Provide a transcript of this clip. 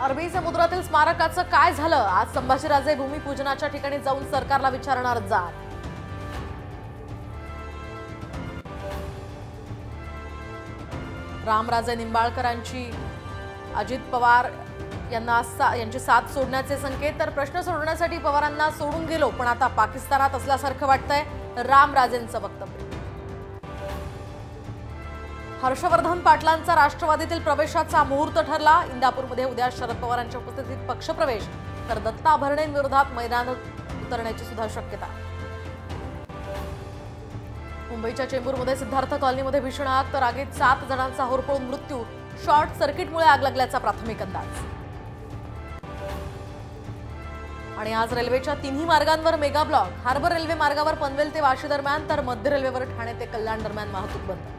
अरबी समुद्रातील स्मारकाचं काय झालं? आज संभाजीराजे भूमिपूजनाच्या ठिकाणी जाऊन सरकारला विचारणार जाब. रामराजे निंबाळकरांची अजित पवार यांची साथ सोडण्याचे संकेत. तर प्रश्न सोडवण्यासाठी पवारांना सोडून गेलो पण आता पाकिस्तानात असल्यासारखं वाटतंय, रामराजेंचं वक्तव्य. हर्षवर्धन पाटलांचा राष्ट्रवादीतील प्रवेशाचा मुहूर्त ठरला. इंदापूरमध्ये उद्या शरद पवारांच्या उपस्थितीत पक्षप्रवेश, तर दत्ता भरणेंविरोधात मैदानात उतरण्याची सुद्धा शक्यता. मुंबईच्या चेंबूरमध्ये सिद्धार्थ कॉलनीमध्ये भीषण आग, तर आगीत 7 जणांचा होरपळून मृत्यू. शॉर्ट सर्किटमुळे आग लागल्याचा प्राथमिक अंदाज. आणि आज रेल्वेच्या तिन्ही मार्गांवर मेगा ब्लॉक. हार्बर रेल्वे मार्गावर पनवेल ते वाशी दरम्यान, तर मध्य रेल्वेवर ठाणे ते कल्याण दरम्यान वाहतूक बंद.